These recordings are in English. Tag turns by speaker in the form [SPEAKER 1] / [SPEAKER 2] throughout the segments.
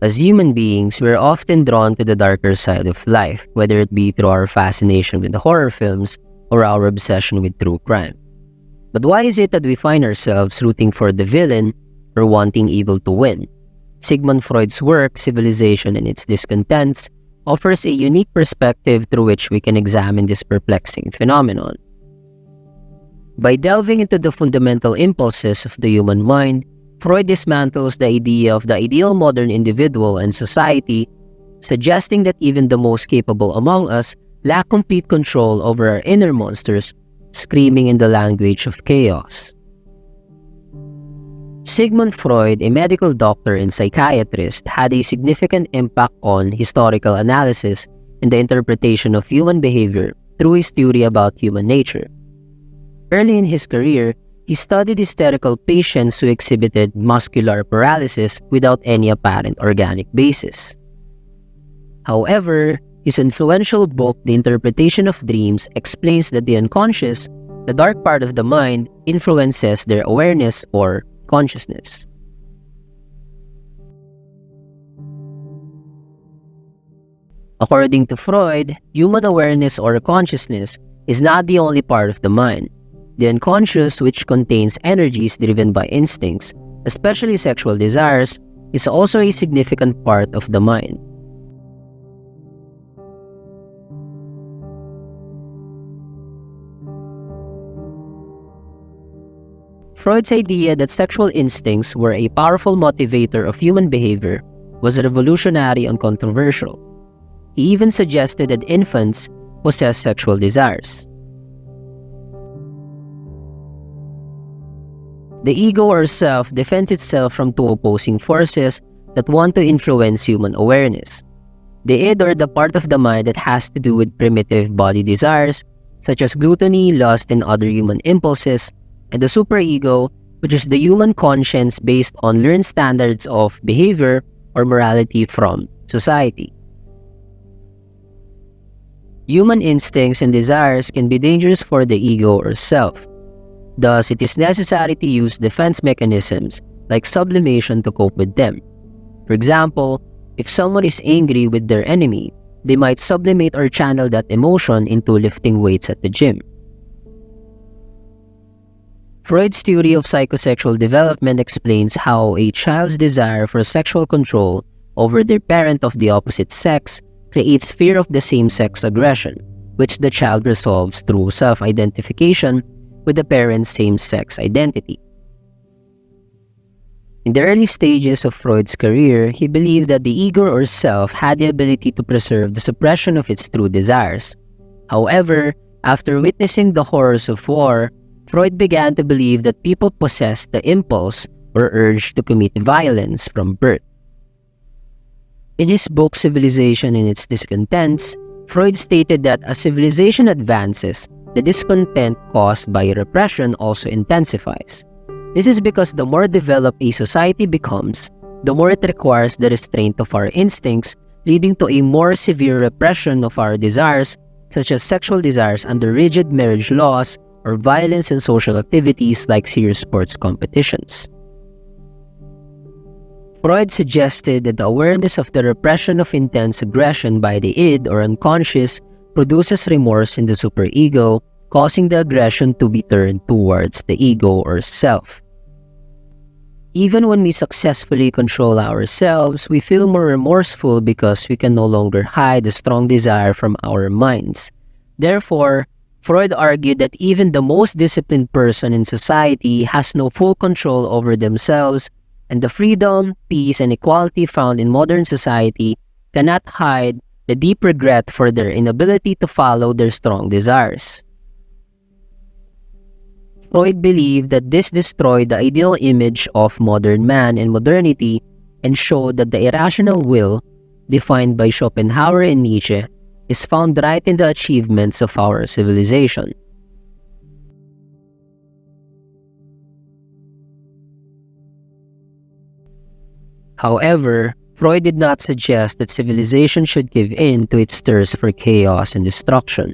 [SPEAKER 1] As human beings, we're often drawn to the darker side of life, whether it be through our fascination with the horror films or our obsession with true crime. But why is it that we find ourselves rooting for the villain or wanting evil to win? Sigmund Freud's work, Civilization and its Discontents, offers a unique perspective through which we can examine this perplexing phenomenon. By delving into the fundamental impulses of the human mind, Freud dismantles the idea of the ideal modern individual and society, suggesting that even the most capable among us lack complete control over our inner monsters, screaming in the language of chaos. Sigmund Freud, a medical doctor and psychiatrist, had a significant impact on historical analysis and the interpretation of human behavior through his theory about human nature. Early in his career, he studied hysterical patients who exhibited muscular paralysis without any apparent organic basis. However, his influential book, The Interpretation of Dreams, explains that the unconscious, the dark part of the mind, influences their awareness or consciousness. According to Freud, human awareness or consciousness is not the only part of the mind. The unconscious, which contains energies driven by instincts, especially sexual desires, is also a significant part of the mind. Freud's idea that sexual instincts were a powerful motivator of human behavior was revolutionary and controversial. He even suggested that infants possess sexual desires. The ego or self defends itself from two opposing forces that want to influence human awareness. The id, or the part of the mind that has to do with primitive body desires, such as gluttony, lust, and other human impulses, and the superego, which is the human conscience based on learned standards of behavior or morality from society. Human instincts and desires can be dangerous for the ego or self. Thus, it is necessary to use defense mechanisms like sublimation to cope with them. For example, if someone is angry with their enemy, they might sublimate or channel that emotion into lifting weights at the gym. Freud's theory of psychosexual development explains how a child's desire for sexual control over their parent of the opposite sex creates fear of the same-sex aggression, which the child resolves through self-identification with the parent's same-sex identity. In the early stages of Freud's career, he believed that the ego or self had the ability to preserve the suppression of its true desires. However, after witnessing the horrors of war, Freud began to believe that people possessed the impulse or urge to commit violence from birth. In his book Civilization and its Discontents, Freud stated that as civilization advances, the discontent caused by repression also intensifies. This is because the more developed a society becomes, the more it requires the restraint of our instincts, leading to a more severe repression of our desires, such as sexual desires under rigid marriage laws or violence in social activities like serious sports competitions. Freud suggested that the awareness of the repression of intense aggression by the id or unconscious produces remorse in the superego, causing the aggression to be turned towards the ego or self. Even when we successfully control ourselves, we feel more remorseful because we can no longer hide the strong desire from our minds. Therefore, Freud argued that even the most disciplined person in society has no full control over themselves, and the freedom, peace, and equality found in modern society cannot hide the deep regret for their inability to follow their strong desires. Freud believed that this destroyed the ideal image of modern man and modernity and showed that the irrational will, defined by Schopenhauer and Nietzsche, is found right in the achievements of our civilization. However, Freud did not suggest that civilization should give in to its thirst for chaos and destruction.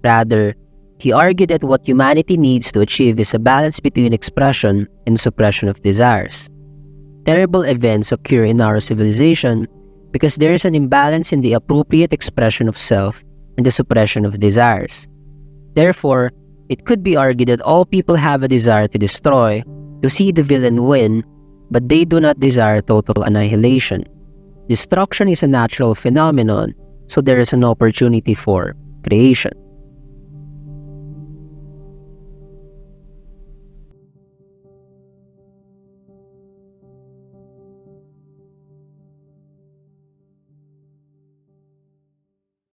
[SPEAKER 1] Rather, he argued that what humanity needs to achieve is a balance between expression and suppression of desires. Terrible events occur in our civilization because there is an imbalance in the appropriate expression of self and the suppression of desires. Therefore, it could be argued that all people have a desire to destroy, to see the villain win, but they do not desire total annihilation. Destruction is a natural phenomenon, so there is an opportunity for creation.